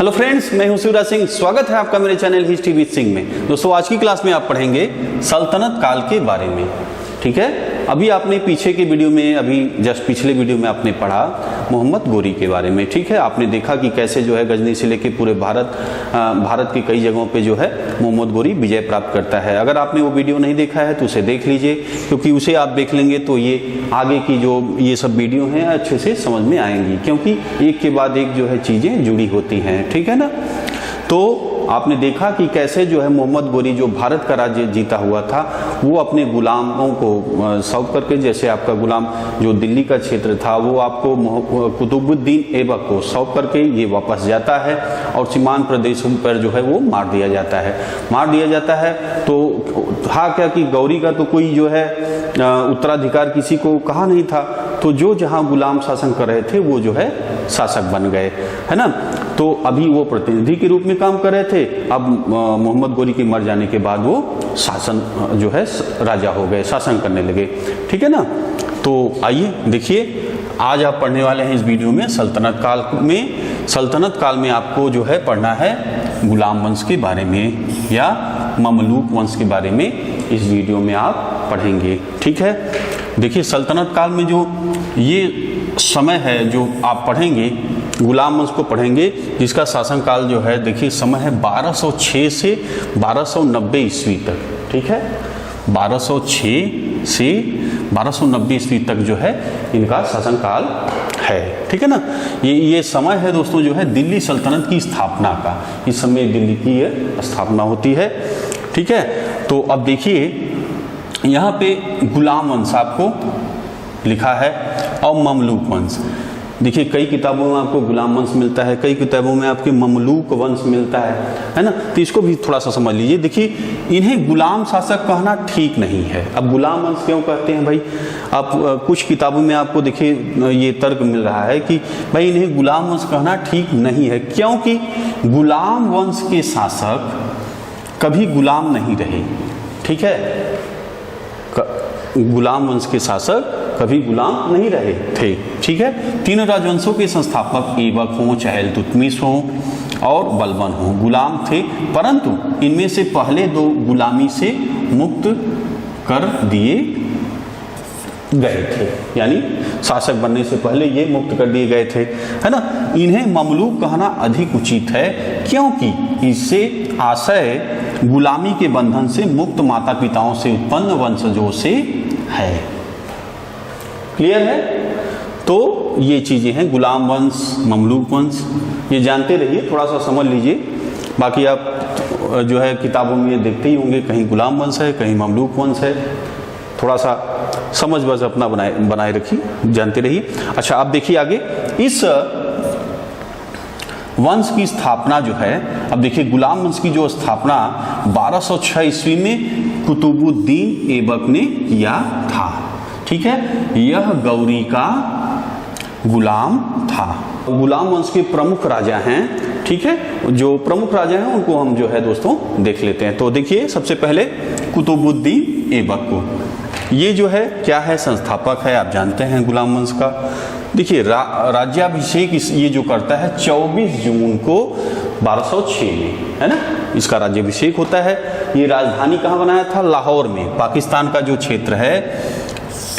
Hello friends, मैं हूं शिवराज सिंह। स्वागत है आपका मेरे चैनल हिस्ट्री विद सिंह में। दोस्तों, आज की क्लास में आप पढ़ेंगे सल्तनत काल के बारे में। ठीक है, अभी आपने पीछे के वीडियो में, अभी जस्ट पिछले वीडियो में आपने पढ़ा मोहम्मद गोरी के बारे में। ठीक है, आपने देखा कि कैसे जो है गजनी से लेके पूरे भारत की कई जगहों पे जो है मोहम्मद गोरी विजय प्राप्त करता है। अगर आपने वो वीडियो नहीं देखा है तो उसे देख लीजिए, क्योंकि उसे आप देख लेंगे तो ये आगे की जो ये सब वीडियो हैं अच्छे से समझ में आएंगी, क्योंकि एक के बाद एक जो है चीज़ें जुड़ी होती हैं। ठीक है ना। तो आपने देखा कि कैसे जो है मोहम्मद गोरी जो भारत का राज्य जीता हुआ था, वो अपने गुलामों को सौंप करके, जैसे आपका गुलाम जो दिल्ली का क्षेत्र था वो आपको कुतुबुद्दीन ऐबक को सौंप करके ये वापस जाता है और सीमांत प्रदेशों पर जो है वो मार दिया जाता है। तो था क्या कि गौरी का तो कोई जो है उत्तराधिकार किसी को कहा नहीं था, तो जो जहां गुलाम शासन कर रहे थे वो जो है शासक बन गए, है ना। तो अभी वो प्रतिनिधि के रूप में काम कर रहे थे। अब मोहम्मद गोरी के मर जाने के बाद वो शासन जो है राजा हो गए, शासन करने लगे। ठीक है ना। तो आइए देखिए, आज आप पढ़ने वाले हैं इस वीडियो में सल्तनत काल में आपको जो है पढ़ना है गुलाम वंश के बारे में या ममलूक वंश के बारे में। इस वीडियो में आप पढ़ेंगे। ठीक है, देखिए सल्तनत काल में जो ये समय है जो आप पढ़ेंगे, गुलाम वंश को पढ़ेंगे, जिसका शासनकाल जो है देखिए समय है 1206 से 1290 ईस्वी तक। ठीक है, 1206 से 1290 ईस्वी तक जो है इनका शासनकाल है। ठीक है ना। ये समय है दोस्तों जो है दिल्ली सल्तनत की स्थापना का। इस समय दिल्ली की स्थापना होती है। ठीक है, तो अब देखिए यहाँ पे गुलाम वंश आपको लिखा है और ममलूक वंश। देखिए कई किताबों में आपको गुलाम वंश मिलता है, कई किताबों में आपके ममलूक वंश मिलता है ना। तो इसको भी थोड़ा सा समझ लीजिए। देखिए इन्हें गुलाम शासक कहना ठीक नहीं है। अब गुलाम वंश क्यों कहते हैं भाई? आप कुछ किताबों में आपको देखिए ये तर्क मिल रहा है कि भाई इन्हें गुलाम वंश कहना ठीक नहीं है, क्योंकि गुलाम वंश के शासक कभी गुलाम नहीं रहे। ठीक है, गुलाम वंश के शासक कभी गुलाम नहीं रहे थे। ठीक है, तीनों राजवंशों के संस्थापक ऐबक हों, चाहे इल्तुतमिश हों और बलबन हों, गुलाम थे, परंतु इनमें से पहले दो गुलामी से मुक्त कर दिए गए थे, यानी शासक बनने से पहले ये मुक्त कर दिए गए थे, है ना। इन्हें ममलूक कहना अधिक उचित है, क्योंकि इससे आशय गुलामी के बंधन से मुक्त माता पिताओं से उत्पन्न वंशजों से है। क्लियर है। तो ये चीजें हैं गुलाम वंश, ममलूक वंश, ये जानते रहिए, थोड़ा सा समझ लीजिए। बाकी आप जो है किताबों में देखते ही होंगे, कहीं गुलाम वंश है, कहीं ममलूक वंश है। थोड़ा सा समझ बस अपना बनाए रखिए, जानते रहिए। अच्छा, आप देखिए आगे इस वंश की स्थापना जो है, अब देखिए गुलाम वंश की जो स्थापना 1206 ईस्वी में कुतुबुद्दीन ऐबक ने किया था। ठीक है, यह गौरी का गुलाम था। गुलाम वंश के प्रमुख राजा हैं। ठीक है, जो प्रमुख राजा हैं उनको हम जो है दोस्तों देख लेते हैं। तो देखिए सबसे पहले कुतुबुद्दीन ऐबक को, ये जो है क्या है, संस्थापक है, आप जानते हैं गुलाम वंश का। देखिए राज्याभिषेक ये जो करता है 24 जून को 1206 में, है ना, इसका राज्याभिषेक होता है। ये राजधानी कहाँ बनाया था? लाहौर में, पाकिस्तान का जो क्षेत्र है।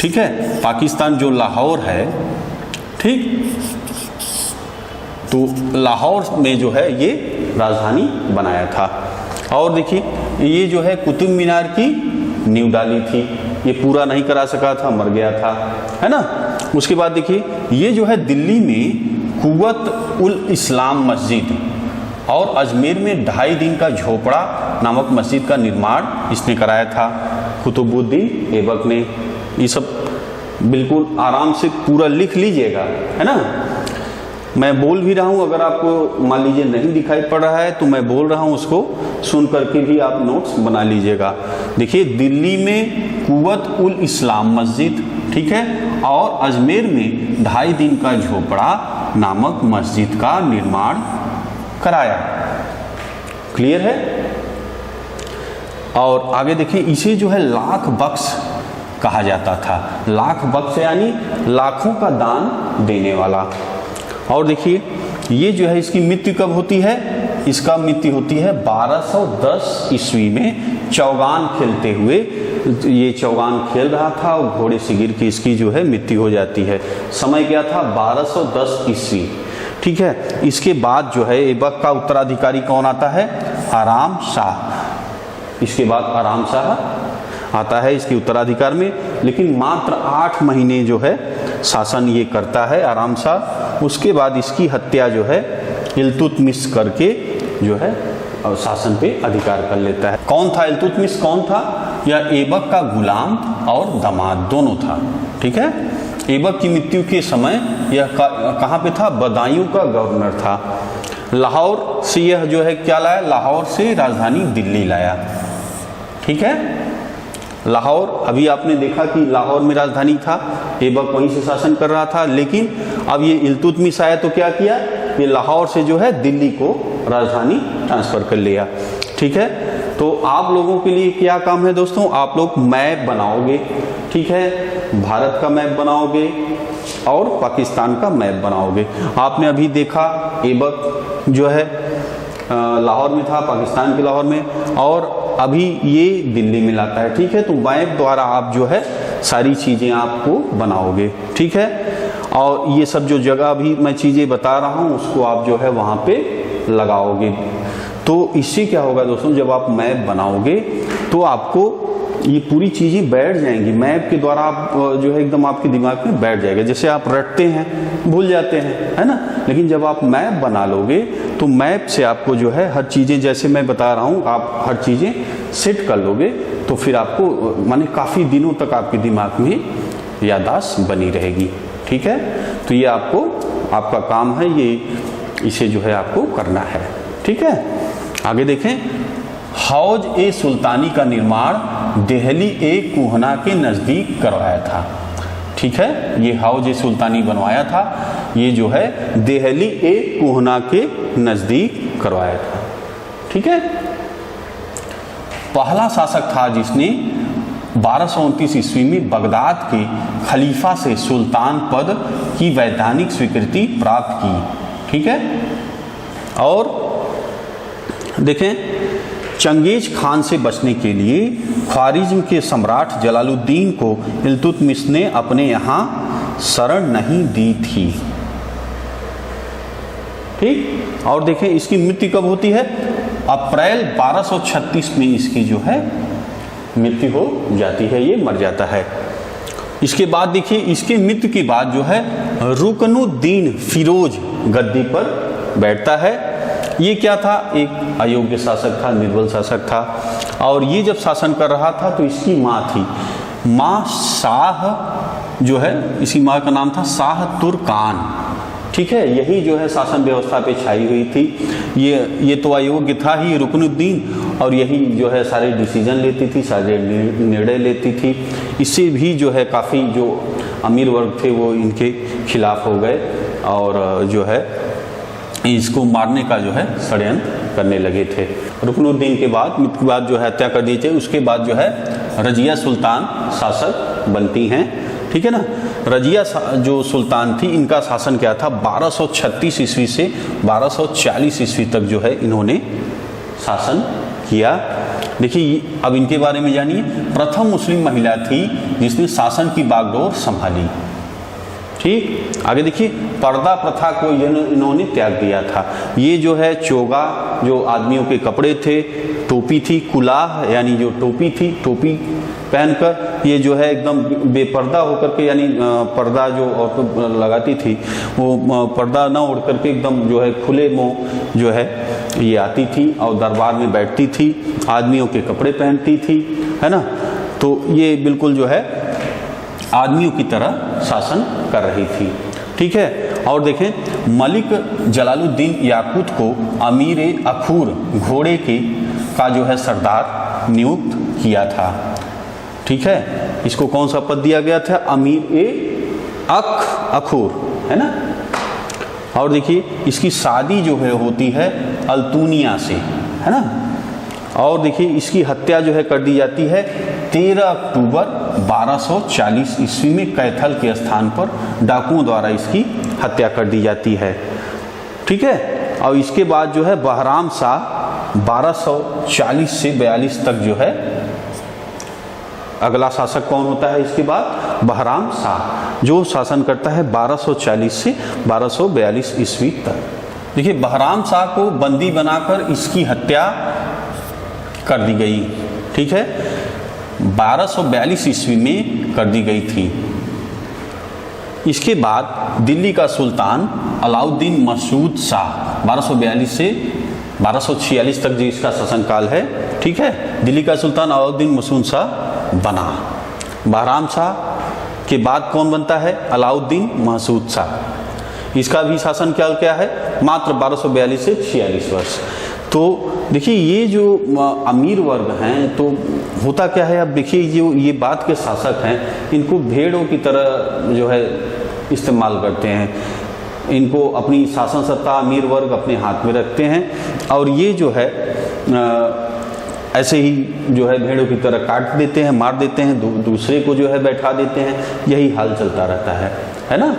ठीक है, पाकिस्तान जो लाहौर है, ठीक, तो लाहौर में जो है ये राजधानी बनाया था। और देखिए ये जो है कुतुब मीनार की नींव डाली थी, ये पूरा नहीं करा सका था, मर गया था, है ना। उसके बाद देखिए ये जो है दिल्ली में कुव्वत उल इस्लाम मस्जिद और अजमेर में 2.5 दिन का झोपड़ा नामक मस्जिद का निर्माण इसने कराया था, कुतुबुद्दीन ऐबक ने। ये सब बिल्कुल आराम से पूरा लिख लीजिएगा, है ना। मैं बोल भी रहा हूँ, अगर आपको मान लीजिए नहीं दिखाई पड़ रहा है तो मैं बोल रहा हूँ, उसको सुन करके भी आप नोट्स बना लीजिएगा। देखिए दिल्ली में कुव्वत उल इस्लाम मस्जिद, ठीक है, और अजमेर में 2.5 दिन का झोपड़ा नामक मस्जिद का निर्माण कराया। क्लियर है। और आगे देखिए इसे जो है लाख बख्श कहा जाता था। लाख बख्श यानी लाखों का दान देने वाला। और देखिए ये जो है इसकी मृत्यु कब होती है? इसका मृत्यु होती है 1210 ईस्वी में चौगान खेलते हुए। ये चौगान खेल रहा था और घोड़े से गिर के इसकी जो है मृत्यु हो जाती है। समय क्या था? 1210 ईस्वी। ठीक है, इसके बाद जो है ऐबक का उत्तराधिकारी कौन आता है? आराम शाह। इसके बाद आराम शाह आता है इसके उत्तराधिकार में, लेकिन मात्र 8 महीने जो है शासन ये करता है आराम शाह। उसके बाद इसकी हत्या जो है इल्तुतमिश करके जो है शासन पे अधिकार कर लेता है। कौन था इल्तुतमिश? कौन था? यह ऐबक का गुलाम और दामाद दोनों था। ठीक है, ऐबक की मृत्यु के समय यह कहाँ पे था? बदायूं का गवर्नर था। लाहौर से यह जो है क्या लाया? लाहौर से राजधानी दिल्ली लाया। ठीक है, लाहौर, अभी आपने देखा कि लाहौर में राजधानी था, ऐबक वहीं से शासन कर रहा था, लेकिन अब ये इल्तुतमिश आया तो क्या किया? ये लाहौर से जो है दिल्ली को राजधानी ट्रांसफर कर लिया। ठीक है, तो आप लोगों के लिए क्या काम है दोस्तों? आप लोग मैप बनाओगे। ठीक है, भारत का मैप बनाओगे और पाकिस्तान का मैप बनाओगे। आपने अभी देखा ऐबक जो है लाहौर में था, पाकिस्तान के लाहौर में, और अभी ये दिल्ली में लाता है। ठीक है, तो मैप द्वारा आप जो है सारी चीज़ें आपको बनाओगे। ठीक है, और ये सब जो जगह अभी मैं चीज़ें बता रहा हूँ उसको आप जो है वहाँ पे लगाओगे। तो इससे क्या होगा दोस्तों? जब आप मैप बनाओगे तो आपको ये पूरी चीज़ें बैठ जाएंगी। मैप के द्वारा आप जो है एकदम आपके दिमाग में बैठ जाएगा। जैसे आप रटते हैं, भूल जाते हैं, है ना, लेकिन जब आप मैप बना लोगे तो मैप से आपको जो है हर चीज़ें, जैसे मैं बता रहा हूँ, आप हर चीज़ें सेट कर लोगे तो फिर आपको माने काफ़ी दिनों तक आपके दिमाग में याददाश्त बनी रहेगी। ठीक है, तो ये आपका काम है, ये इसे जो है आपको करना है। ठीक है, आगे देखें। हौज ए सुल्तानी का निर्माण देहली ए कुहना के नज़दीक करवाया था। ठीक है, ये हौज ए सुल्तानी बनवाया था, ये जो है देहली ए कुहना के नज़दीक करवाया था। ठीक है, पहला शासक था जिसने 1229 ईस्वी में बगदाद के खलीफा से सुल्तान पद की वैधानिक स्वीकृति प्राप्त की। ठीक है, और देखें, चंगेज खान से बचने के लिए ख्वारिज्म के सम्राट जलालुद्दीन को इल्तुतमिश ने अपने यहाँ शरण नहीं दी थी। ठीक, और देखें इसकी मृत्यु कब होती है? अप्रैल 1236 में इसकी जो है मृत्यु हो जाती है, ये मर जाता है। इसके बाद देखिए, इसके मृत्यु के बाद जो है रुकनुद्दीन फिरोज गद्दी पर बैठता है। ये क्या था? एक अयोग्य शासक था, निर्बल शासक था, और ये जब शासन कर रहा था तो इसकी माँ थी, माँ शाह जो है, इसी माँ का नाम था शाह तुर्कान। ठीक है, यही जो है शासन व्यवस्था पे छाई हुई थी। ये तो अयोग्य था ही रुकनुद्दीन, और यही जो है सारे डिसीजन लेती थी, सारे निर्णय लेती थी। इससे भी जो है काफ़ी जो अमीर वर्ग थे वो इनके खिलाफ हो गए और जो है इसको मारने का जो है षड्यंत्र करने लगे थे। रुकनुद्दीन के बाद जो है हत्या कर दी थी। उसके बाद जो है रजिया सुल्तान शासक बनती हैं। ठीक है ना, रजिया जो सुल्तान थी, इनका शासन क्या था? 1236 ईस्वी से 1240 ईस्वी तक जो है इन्होंने शासन किया। देखिए, अब इनके बारे में जानिए। प्रथम मुस्लिम महिला थी जिसने शासन की बागडोर संभाली। ठीक, आगे देखिए, पर्दा प्रथा को इन्होंने त्याग दिया था। ये जो है चोगा, जो आदमियों के कपड़े थे, टोपी थी, कुलाह यानी जो टोपी थी, टोपी पहनकर ये जो है एकदम बेपर्दा होकर के, यानी पर्दा जो औरतें लगाती थी वो पर्दा न ओढ़ करके एकदम जो है खुले मुंह जो है ये आती थी और दरबार में बैठती थी, आदमियों के कपड़े पहनती थी, है ना। तो ये बिल्कुल जो है आदमियों की तरह शासन कर रही थी। ठीक है, और देखें, मलिक जलालुद्दीन याकूत को अमीर अखूर घोड़े का जो है सरदार नियुक्त किया था। ठीक है, इसको कौन सा पद दिया गया था? अमीर अखूर, है ना। और देखिए, इसकी शादी जो है होती है अल्तुनिया से, है ना। और देखिए, इसकी हत्या जो है कर दी जाती है 13 अक्टूबर 1240 ईस्वी में कैथल के स्थान पर डाकुओं द्वारा इसकी हत्या कर दी जाती है। ठीक है। और इसके बाद जो है बहराम शाह 1240 से 42 तक जो है, अगला शासक कौन होता है इसके बाद? बहराम शाह, जो शासन करता है 1240 से 1242 ईस्वी तक। देखिए बहराम शाह को बंदी बनाकर इसकी हत्या कर दी गई, ठीक है, 1242 ईस्वी में कर दी गई थी। इसके बाद दिल्ली का सुल्तान अलाउद्दीन मसूद शाह 1242 से 1246 तक जो इसका शासनकाल है, ठीक है, दिल्ली का सुल्तान अलाउद्दीन मसूद शाह बना। बहराम शाह के बाद कौन बनता है? अलाउद्दीन मसूद शाह। इसका भी शासनकाल क्या है? मात्र 1242 से 46 वर्ष। तो देखिए ये जो अमीर वर्ग हैं, तो होता क्या है, अब देखिए जो ये बाद के शासक हैं इनको भेड़ों की तरह जो है इस्तेमाल करते हैं, इनको अपनी शासन सत्ता अमीर वर्ग अपने हाथ में रखते हैं और ये जो है ऐसे ही जो है भेड़ों की तरह काट देते हैं, मार देते हैं, दूसरे को जो है बैठा देते हैं, यही हाल चलता रहता है ना।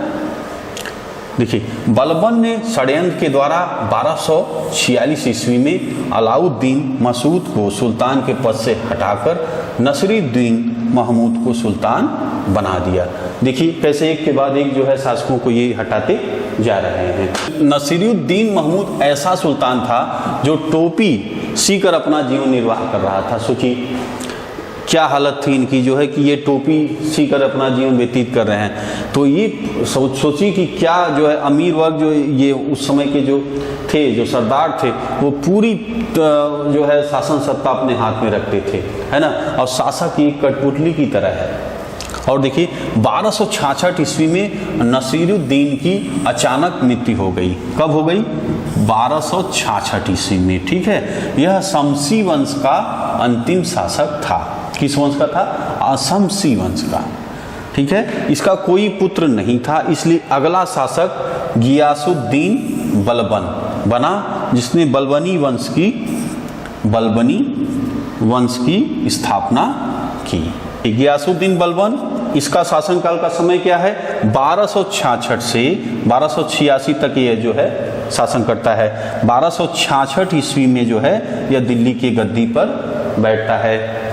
देखिए बलबन ने षड्यंत्र के द्वारा 1246 ईस्वी में अलाउद्दीन मसूद को सुल्तान के पद से हटाकर नसीरुद्दीन महमूद को सुल्तान बना दिया। देखिए कैसे एक के बाद एक जो है शासकों को ये हटाते जा रहे हैं। नसीरुद्दीन महमूद ऐसा सुल्तान था जो टोपी सीकर अपना जीवन निर्वाह कर रहा था। सोचिए क्या हालत थी इनकी, जो है कि ये टोपी सीकर अपना जीवन व्यतीत कर रहे हैं। तो ये सोचिए कि क्या जो है अमीर वर्ग जो ये उस समय के जो थे, जो सरदार थे, वो पूरी जो है शासन सत्ता अपने हाथ में रखते थे, है ना, और शासक एक कठपुतली की तरह है। और देखिए 1266 ईस्वी में नसीरुद्दीन की अचानक मृत्यु हो गई। कब हो गई? 1266 ईस्वी में, ठीक है। यह शमसी वंश का अंतिम शासक था। किस वंश का था? असमसी वंश का, ठीक है। इसका कोई पुत्र नहीं था, इसलिए अगला शासक गियासुद्दीन बलबन बना, जिसने बलबनी वंश की स्थापना की। गियासुद्दीन बलबन, इसका शासनकाल का समय क्या है? 1266 से 1286 तक ये जो है शासन करता है। 1266 ईस्वी में जो है यह दिल्ली की गद्दी पर बैठता है।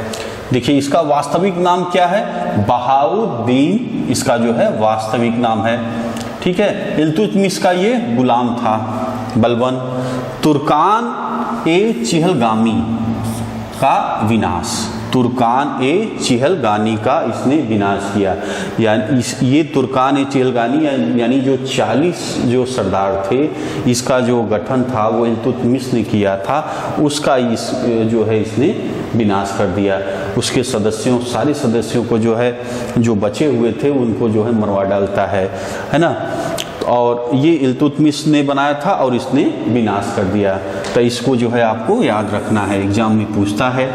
देखिए इसका वास्तविक नाम क्या है? बहाउद्दीन इसका जो है वास्तविक नाम है, ठीक है। इल्तुतमिश का ये गुलाम था बलबन। तुर्कान ए चिहलगामी का विनाश, तुर्कान ए चिहलगानी का इसने विनाश किया। यानी ये तुर्कान ए चिहलगानी यानी जो 40 जो सरदार थे, इसका जो गठन था वो इल्तुतमिश ने किया था, उसका इस जो है इसने विनाश कर दिया। उसके सदस्यों, सारे सदस्यों को जो है, जो बचे हुए थे उनको जो है मरवा डालता है ना। और ये इल्तुतमिश ने बनाया था और इसने विनाश कर दिया। तो इसको जो है आपको याद रखना है, एग्जाम में पूछता है।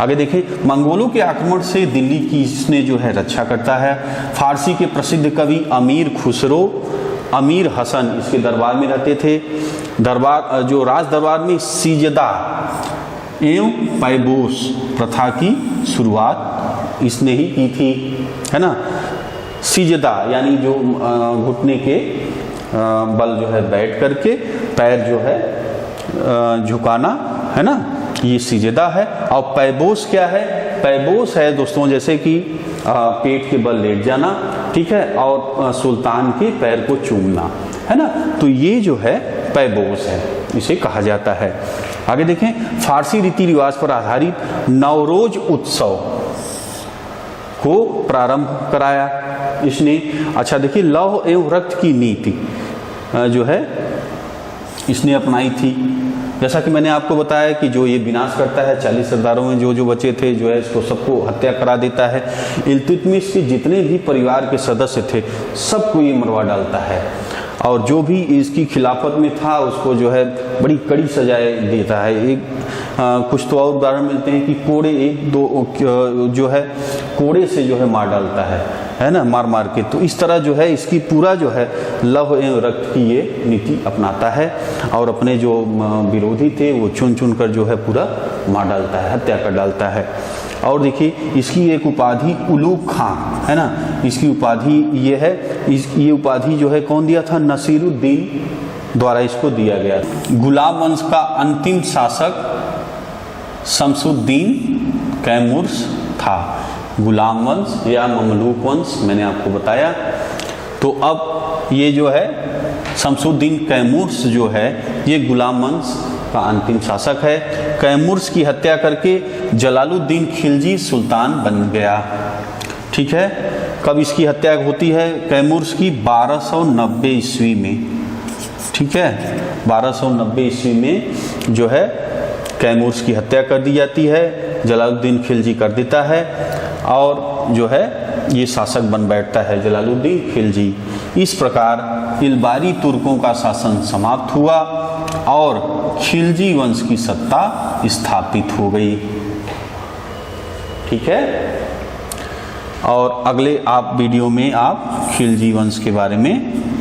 आगे देखें, मंगोलों के आक्रमण से दिल्ली की इसने जो है रक्षा करता है। फारसी के प्रसिद्ध कवि अमीर खुसरो, अमीर हसन इसके दरबार में रहते थे। दरबार जो राज दरबार में सीजदा एवं पैबोस प्रथा की शुरुआत इसने ही की थी, है ना। सीजदा यानी जो घुटने के बल जो है बैठ करके पैर जो है झुकाना, है ना, ये सीजदा है। और पैबोस क्या है? पैबोस है दोस्तों जैसे कि पेट के बल लेट जाना, ठीक है, और सुल्तान के पैर को चूमना, है ना। तो ये जो है पैबोस है, इसे कहा जाता है। आगे देखें, फारसी रीति रिवाज पर आधारित नवरोज उत्सव को प्रारंभ कराया इसने। अच्छा देखिए, लौह एवं रक्त की नीति जो है इसने अपनाई थी। जैसा कि मैंने आपको बताया कि जो ये विनाश करता है, 40 सरदारों में जो बचे थे जो है इसको सबको हत्या करा देता है। इल्तुतमिश के जितने भी परिवार के सदस्य थे सबको ये मरवा डालता है, और जो भी इसकी खिलाफत में था उसको जो है बड़ी कड़ी सजाएं देता है। एक कुछ तो और उदाहरण मिलते हैं कि कोड़े, एक दो जो है कोड़े से जो है मार डालता है ना, मार मार के। तो इस तरह जो है इसकी पूरा जो है लव एवं रक्त की ये नीति अपनाता है, और अपने जो विरोधी थे वो चुन चुन कर जो है पूरा मार डालता है, हत्या कर डालता है। और देखिए इसकी एक उपाधि उलूग खां, है ना, इसकी उपाधि ये है। ये उपाधि जो है कौन दिया था? नसीरुद्दीन द्वारा इसको दिया गया। गुलाम वंश का अंतिम शासक शमसुद्दीन कैमुर्स था। गुलाम वंश या ममलूक वंश मैंने आपको बताया। तो अब ये जो है शमसुद्दीन कैमुर्स जो है ये गुलाम वंश का अंतिम शासक है। कैमुर्स की हत्या करके जलालुद्दीन खिलजी सुल्तान बन गया। ठीक है, कब इसकी हत्या होती है कैमुर्स की? 1290 ईस्वी में। ठीक है, 1290 ईस्वी में जो है कैमुर्स की हत्या कर दी जाती है, जलालुद्दीन खिलजी कर देता है और जो है ये शासक बन बैठता है जलालुद्दीन खिलजी। इस प्रकार इल्बारी तुर्कों का शासन समाप्त हुआ और खिलजी वंश की सत्ता स्थापित हो गई। ठीक है, और अगले आप वीडियो में आप खिलजी वंश के बारे में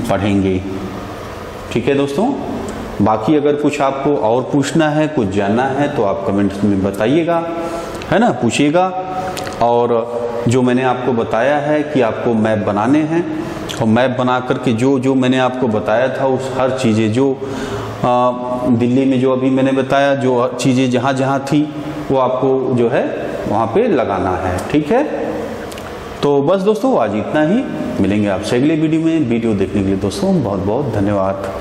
पढ़ेंगे। ठीक है दोस्तों, बाकी अगर कुछ आपको और पूछना है, कुछ जानना है तो आप कमेंट्स में बताइएगा, है ना, पूछिएगा। और जो मैंने आपको बताया है कि आपको मैप बनाने हैं और मैप बना करके जो मैंने आपको बताया था उस हर चीज़ें जो दिल्ली में जो अभी मैंने बताया जो चीज़ें जहाँ जहाँ थी वो आपको जो है वहाँ पे लगाना है। ठीक है, तो बस दोस्तों आज इतना ही। मिलेंगे आपसे अगले वीडियो में। वीडियो देखने के लिए दोस्तों बहुत बहुत धन्यवाद।